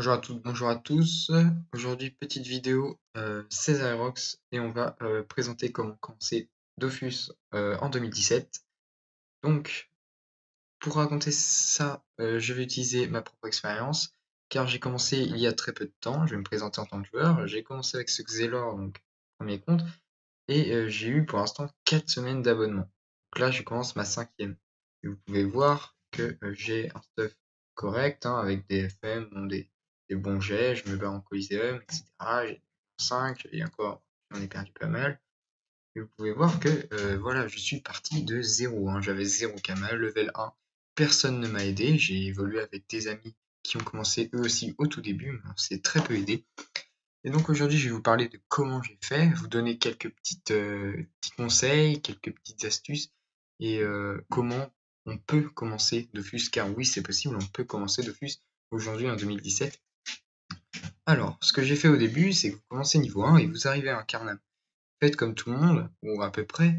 Bonjour à toutes, bonjour à tous. Aujourd'hui, petite vidéo 16 Aerox et on va présenter comment commencer Dofus en 2017. Donc, pour raconter ça, je vais utiliser ma propre expérience car j'ai commencé il y a très peu de temps. Je vais me présenter en tant que joueur. J'ai commencé avec ce Xelor, donc premier compte, et j'ai eu pour l'instant 4 semaines d'abonnement. Donc là, je commence ma 5e. Et vous pouvez voir que j'ai un stuff correct, hein, avec des FM, des bons jets, je me bats en Coliseum, etc. J'ai 5 et encore, j'en ai perdu pas mal. Et vous pouvez voir que voilà, je suis parti de 0, hein. J'avais 0 Kama, level 1. Personne ne m'a aidé. J'ai évolué avec des amis qui ont commencé eux aussi au tout début, mais on s'est très peu aidé. Et donc aujourd'hui, je vais vous parler de comment j'ai fait, vous donner quelques petits conseils, quelques petites astuces et comment on peut commencer Dofus, car oui, c'est possible, on peut commencer Dofus aujourd'hui en 2017. Alors, ce que j'ai fait au début, c'est que vous commencez niveau 1 et vous arrivez à un Carnam. Faites comme tout le monde, ou à peu près,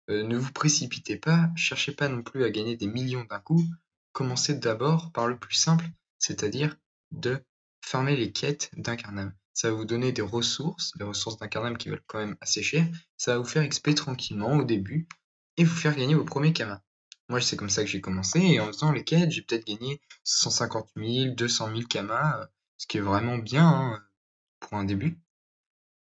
ne vous précipitez pas, cherchez pas non plus à gagner des millions d'un coup. Commencez d'abord par le plus simple, c'est-à-dire de farmer les quêtes d'un Carnam. Ça va vous donner des ressources, les ressources d'un Carnam qui valent quand même assez cher. Ça va vous faire XP tranquillement au début et vous faire gagner vos premiers Kamas. Moi, c'est comme ça que j'ai commencé et en faisant les quêtes, j'ai peut-être gagné 150 000, 200 000 Kamas, ce qui est vraiment bien, hein, pour un début.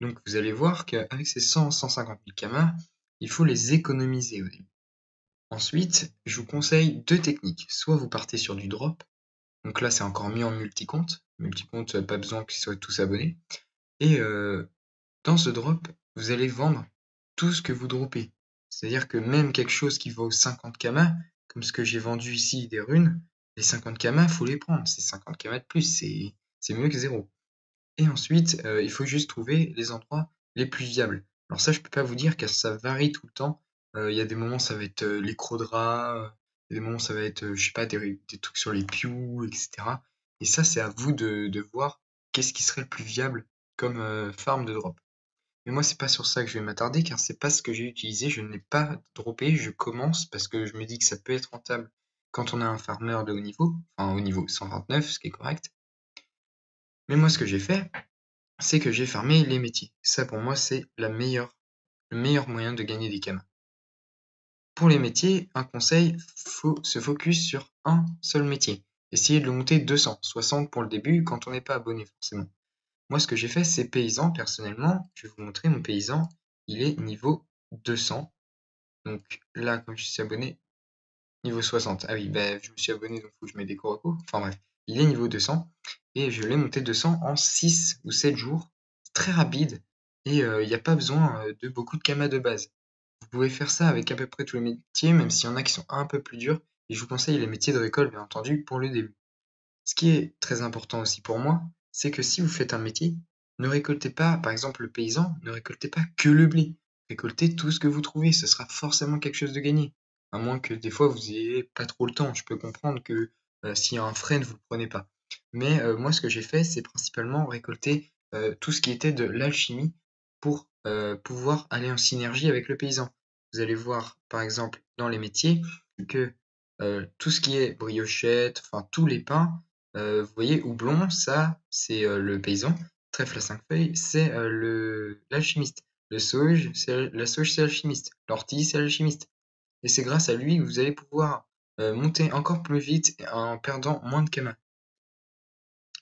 Donc vous allez voir qu'avec ces 100-150 000 Kamas, il faut les économiser au début. Ensuite, je vous conseille deux techniques. Soit vous partez sur du drop, donc là c'est encore mieux en multi-compte. Multi-compte, pas besoin qu'ils soient tous abonnés. Et dans ce drop, vous allez vendre tout ce que vous droppez. C'est-à-dire que même quelque chose qui vaut 50 Kamas, comme ce que j'ai vendu ici des runes, les 50 Kamas, faut les prendre. C'est 50 Kamas de plus, c'est mieux que zéro. Et ensuite, il faut juste trouver les endroits les plus viables. Alors ça, je peux pas vous dire car ça varie tout le temps. Il y a des moments, ça va être les crocs-draps, il y a des moments, ça va être, je sais pas, des trucs sur les pews, etc. Et ça, c'est à vous de voir qu'est-ce qui serait le plus viable comme farm de drop. Mais moi, c'est pas sur ça que je vais m'attarder car c'est pas ce que j'ai utilisé. Je ne l'ai pas droppé. Je commence parce que je me dis que ça peut être rentable quand on a un farmer de haut niveau, enfin haut niveau 129, ce qui est correct. Mais moi, ce que j'ai fait, c'est que j'ai farmé les métiers. Ça, pour moi, c'est le meilleur moyen de gagner des Kamas. Pour les métiers, un conseil, faut se focus sur un seul métier. Essayez de le monter 200, 60 pour le début quand on n'est pas abonné forcément. Moi, ce que j'ai fait, c'est paysan. Personnellement, je vais vous montrer mon paysan. Il est niveau 200. Donc là, comme je suis abonné, niveau 60. Ah oui, bah, je me suis abonné, donc il faut que je mette des corocos. Enfin bref, il est niveau 200. Et je l'ai monté 200 en 6 ou 7 jours. C'est très rapide. Et il n'y a pas besoin de beaucoup de kamas de base. Vous pouvez faire ça avec à peu près tous les métiers, même s'il y en a qui sont un peu plus durs. Et je vous conseille les métiers de récolte, bien entendu, pour le début. Ce qui est très important aussi pour moi, c'est que si vous faites un métier, ne récoltez pas, par exemple le paysan, ne récoltez pas que le blé. Récoltez tout ce que vous trouvez, ce sera forcément quelque chose de gagné. À moins que des fois vous ayez pas trop le temps. Je peux comprendre que s'il y a un frein, vous ne le prenez pas. Mais moi, ce que j'ai fait, c'est principalement récolter tout ce qui était de l'alchimie pour pouvoir aller en synergie avec le paysan. Vous allez voir, par exemple, dans les métiers, que tout ce qui est briochette, enfin tous les pains, vous voyez, houblon, ça, c'est le paysan. Trèfle à 5 feuilles, c'est l'alchimiste. La sauge, c'est l'alchimiste. L'ortie, c'est l'alchimiste. Et c'est grâce à lui que vous allez pouvoir monter encore plus vite en perdant moins de kamas.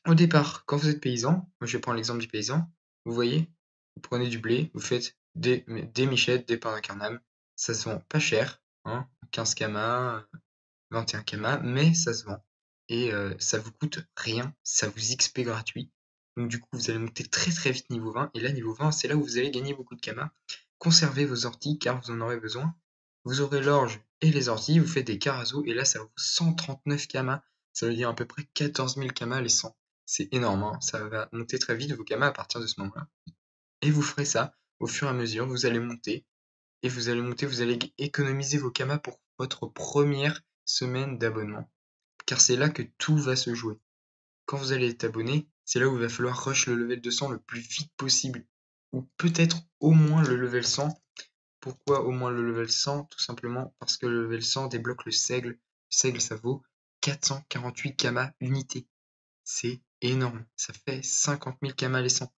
Au départ, quand vous êtes paysan, moi je vais prendre l'exemple du paysan, vous voyez, vous prenez du blé, vous faites des michettes, des pains d'incarnam, ça se vend pas cher, hein, 15 kamas, 21 kamas, mais ça se vend. Et ça vous coûte rien, ça vous XP gratuit. Donc du coup, vous allez monter très très vite niveau 20. Et là, niveau 20, c'est là où vous allez gagner beaucoup de kamas. Conservez vos orties car vous en aurez besoin. Vous aurez l'orge et les orties, vous faites des carazos. Et là, ça vaut 139 kamas. Ça veut dire à peu près 14 000 kamas les 100. C'est énorme, hein. Ça va monter très vite vos kamas à partir de ce moment-là. Et vous ferez ça au fur et à mesure. Vous allez monter et vous allez monter, vous allez économiser vos kamas pour votre première semaine d'abonnement. Car c'est là que tout va se jouer. Quand vous allez être abonné, c'est là où il va falloir rush le level 200 le plus vite possible. Ou peut-être au moins le level 100. Pourquoi au moins le level 100? Tout simplement parce que le level 100 débloque le seigle. Le seigle, ça vaut 448 kamas unité. C'est énorme. Ça fait 50 000 kamas les 100.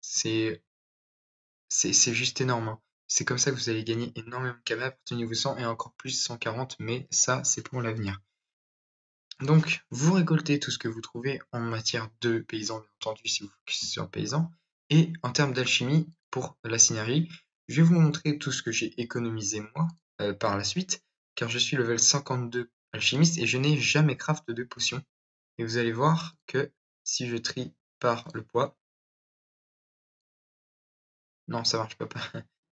C'est juste énorme, hein. C'est comme ça que vous allez gagner énormément de kamas à partir du niveau 100 et encore plus 140, mais ça, c'est pour l'avenir. Donc, vous récoltez tout ce que vous trouvez en matière de paysan, bien entendu, si vous focusez sur paysan. Et en termes d'alchimie, pour la synergie, je vais vous montrer tout ce que j'ai économisé moi par la suite, car je suis level 52 alchimiste et je n'ai jamais craft de potions. Et vous allez voir que si je trie par le poids, non, ça marche pas,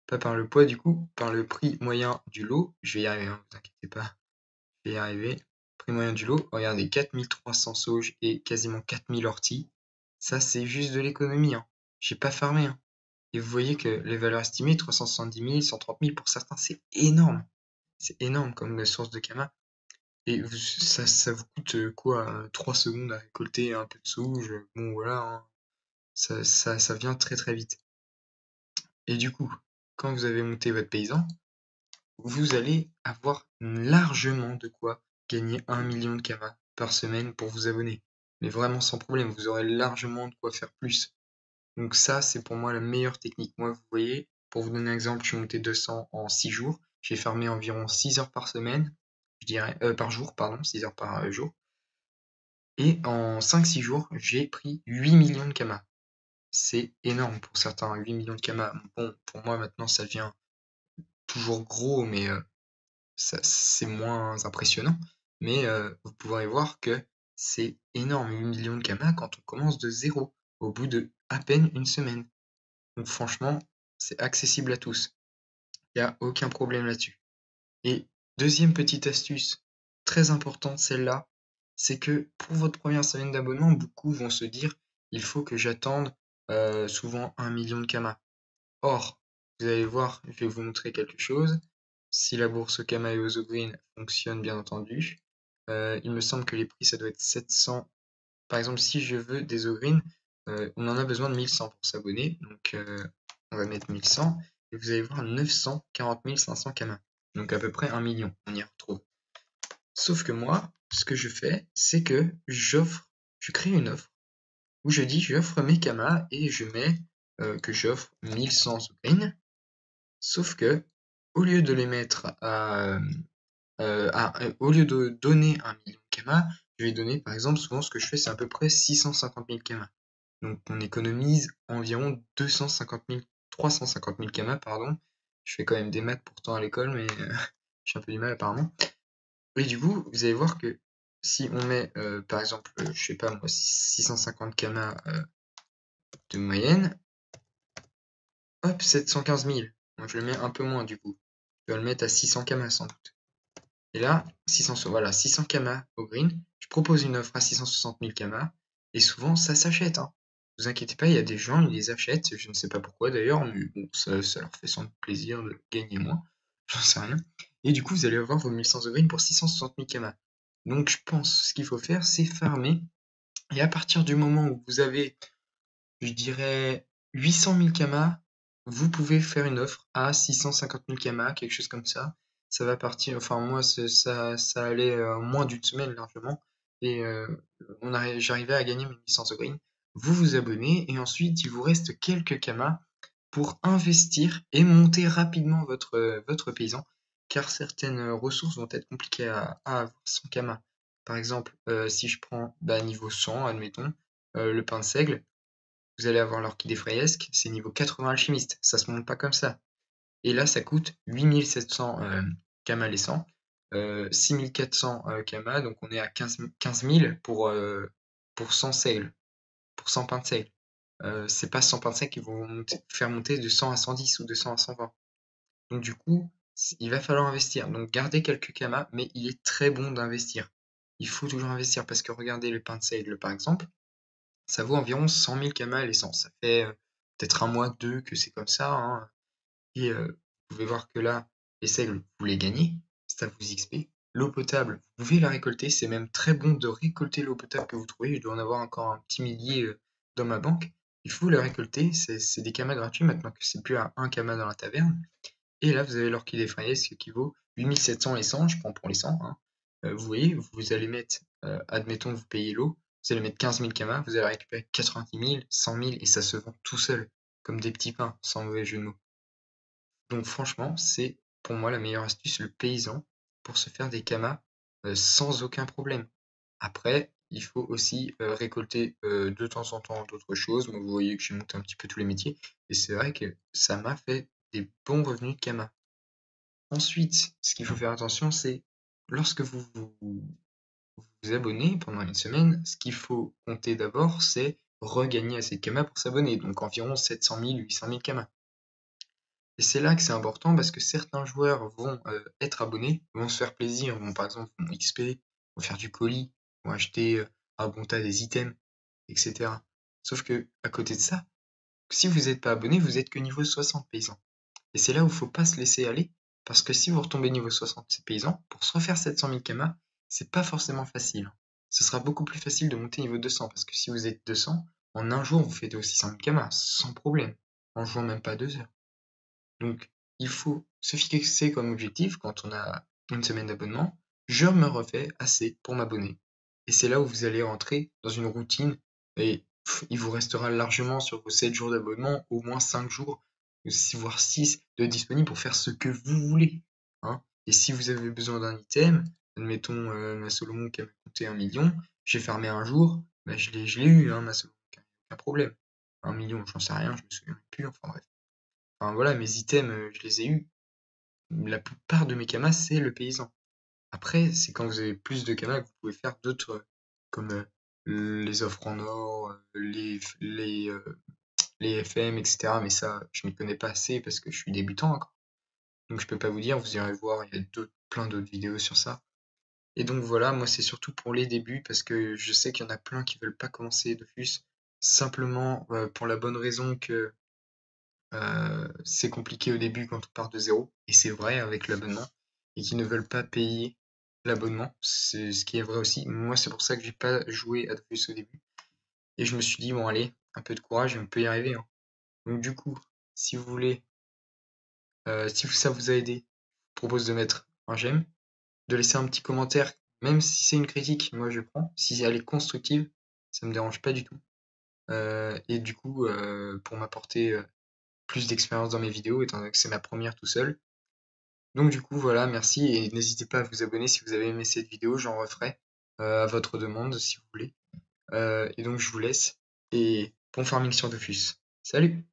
pas par le poids du coup, par le prix moyen du lot, je vais y arriver, hein, vous inquiétez pas, je vais y arriver. Prix moyen du lot, regardez, 4300 sauges et quasiment 4000 orties. Ça, c'est juste de l'économie, hein. J'ai pas farmé, hein. Et vous voyez que les valeurs estimées, 370 000, 130 000 pour certains, c'est énorme. C'est énorme comme source de Kama. Et ça vous coûte quoi, 3 secondes à récolter un peu de sauge. Bon, voilà, hein. Ça vient très très vite. Et du coup, quand vous avez monté votre paysan, vous allez avoir largement de quoi gagner 1 million de kamas par semaine pour vous abonner. Mais vraiment sans problème, vous aurez largement de quoi faire plus. Donc ça, c'est pour moi la meilleure technique. Moi, vous voyez, pour vous donner un exemple, je suis monté 200 en 6 jours. J'ai farmé environ 6 heures par semaine, je dirais, par jour, pardon, 6 heures par jour. Et en 5-6 jours, j'ai pris 8 millions de kamas. C'est énorme pour certains, 8 millions de kamas. Bon, pour moi, maintenant, ça devient toujours gros, mais c'est moins impressionnant. Mais vous pourrez voir que c'est énorme, 8 millions de kamas quand on commence de zéro, au bout de à peine une semaine. Donc franchement, c'est accessible à tous. Il n'y a aucun problème là-dessus. Et deuxième petite astuce, très importante celle-là, c'est que pour votre première semaine d'abonnement, beaucoup vont se dire il faut que j'attende souvent 1 million de kamas. Or, vous allez voir, je vais vous montrer quelque chose. Si la bourse Kama et Ozogreen fonctionne bien entendu, il me semble que les prix ça doit être 700. Par exemple, si je veux des Ogreen, on en a besoin de 1100 pour s'abonner. Donc on va mettre 1100 et vous allez voir 940 500 Kama. Donc à peu près 1 million, on y retrouve. Sauf que moi, ce que je fais, c'est que je crée une offre où je dis j'offre mes Kama et je mets que j'offre 1100 Ogreen. Sauf que, au lieu de les mettre au lieu de donner 1 million de kamas, je vais donner, par exemple, souvent ce que je fais, c'est à peu près 650 000 kamas. Donc on économise environ 250 000, 350 000 kamas, pardon. Je fais quand même des maths pourtant à l'école, mais j'ai un peu du mal apparemment. Et du coup, vous allez voir que si on met, par exemple, je sais pas moi, 650 kamas de moyenne, hop, 715 000. Moi, je le mets un peu moins du coup. Je vais le mettre à 600 kamas sans doute. Et là, 600 kamas au green. Je propose une offre à 660 000 kamas. Et souvent, ça s'achète, hein. Ne vous inquiétez pas, il y a des gens, ils les achètent. Je ne sais pas pourquoi d'ailleurs, mais bon, ça leur fait sans doute plaisir de gagner moins. J'en sais rien. Et du coup, vous allez avoir vos 1100 au green pour 660 000 kamas. Donc, je pense ce qu'il faut faire, c'est farmer. Et à partir du moment où vous avez, je dirais, 800 000 kamas, vous pouvez faire une offre à 650 000 kamas, quelque chose comme ça. Ça va partir, enfin moi ça allait moins d'une semaine largement et j'arrivais à gagner mes licences de green. Vous vous abonnez et ensuite il vous reste quelques kamas pour investir et monter rapidement votre paysan car certaines ressources vont être compliquées à avoir sans kamas. Par exemple, si je prends niveau 100, admettons, le pain de seigle, vous allez avoir l'orchidée frayesque, c'est niveau 80 alchimiste, ça se monte pas comme ça. Et là, ça coûte 8700 kamas les 100, 6400 kamas, donc on est à 15 000 pour 100 seigle, pour 100 pains de seigle. C'est pas 100 pains de seigle qui vont faire monter de 100 à 110 ou de 100 à 120. Donc du coup, il va falloir investir. Donc gardez quelques kamas, mais il est très bon d'investir. Il faut toujours investir parce que regardez le pain de seigle par exemple, ça vaut environ 100 000 kamas l'essence. Ça fait peut-être un mois, deux que c'est comme ça, hein. Et vous pouvez voir que là, les seigles, vous les gagnez, ça vous XP. L'eau potable, vous pouvez la récolter. C'est même très bon de récolter l'eau potable que vous trouvez. Je dois en avoir encore un petit millier dans ma banque. Il faut la récolter. C'est des kamas gratuits maintenant que c'est plus à 1 kama dans la taverne. Et là, vous avez l'orchidée frayesque qui vaut 8700 les 100. Je prends pour les 100, hein. Vous voyez, vous allez mettre, admettons, vous payez l'eau. Vous allez mettre 15 000 kamas, vous allez récupérer 90 000, 100 000 et ça se vend tout seul, comme des petits pains, sans mauvais jeu de mots. Donc franchement, c'est pour moi la meilleure astuce, le paysan, pour se faire des kamas sans aucun problème. Après, il faut aussi récolter de temps en temps d'autres choses. Moi, vous voyez que j'ai monté un petit peu tous les métiers. Et c'est vrai que ça m'a fait des bons revenus de kamas. Ensuite, ce qu'il faut faire attention, c'est lorsque vous abonnez pendant une semaine, ce qu'il faut compter d'abord, c'est regagner assez de kamas pour s'abonner. Donc environ 700 000, 800 000 kamas. Et c'est là que c'est important parce que certains joueurs vont être abonnés, vont se faire plaisir, vont par exemple vont XP, vont faire du colis, vont acheter un bon tas des items, etc. Sauf que à côté de ça, si vous n'êtes pas abonné, vous êtes que niveau 60 paysans. Et c'est là où il faut pas se laisser aller, parce que si vous retombez niveau 60 paysans, pour se refaire 700 000 kamas, c'est pas forcément facile. Ce sera beaucoup plus facile de monter niveau 200, parce que si vous êtes 200, en un jour, vous faites aussi 600 000 kamas, sans problème, en jouant même pas 2 heures. Donc, il faut se fixer comme objectif, quand on a une semaine d'abonnement, je me refais assez pour m'abonner. Et c'est là où vous allez rentrer dans une routine et il vous restera largement sur vos 7 jours d'abonnement, au moins 5 jours, voire 6 de disponibles pour faire ce que vous voulez. Hein. Et si vous avez besoin d'un item, admettons ma Solomon qui a coûté 1 million, j'ai fermé un jour, bah, je l'ai eu, hein, ma Solomon, aucun problème. 1 million, j'en sais rien, je me souviens plus, enfin bref. Enfin voilà, mes items, je les ai eus. La plupart de mes kamas, c'est le paysan. Après, c'est quand vous avez plus de kamas que vous pouvez faire d'autres, comme les offres en or, les FM, etc. Mais ça, je m'y connais pas assez parce que je suis débutant encore. Donc je peux pas vous dire, vous irez voir, il y a plein d'autres vidéos sur ça. Et donc voilà, moi c'est surtout pour les débuts parce que je sais qu'il y en a plein qui veulent pas commencer Dofus, simplement pour la bonne raison que c'est compliqué au début quand on part de zéro, et c'est vrai avec l'abonnement, et qui ne veulent pas payer l'abonnement, c'est ce qui est vrai aussi. Moi, c'est pour ça que j'ai pas joué à Dofus au début, et je me suis dit, bon, allez, un peu de courage, et on peut y arriver. Hein. Donc, du coup, si vous voulez, si ça vous a aidé, je vous propose de mettre un j'aime, de laisser un petit commentaire, même si c'est une critique, moi je prends, si elle est constructive, ça me dérange pas du tout. Et du coup, pour m'apporter plus d'expérience dans mes vidéos, étant donné que c'est ma première tout seul. Donc du coup, voilà, merci et n'hésitez pas à vous abonner si vous avez aimé cette vidéo, j'en referai à votre demande si vous voulez. Et donc je vous laisse et bon farming sur Dofus. Salut!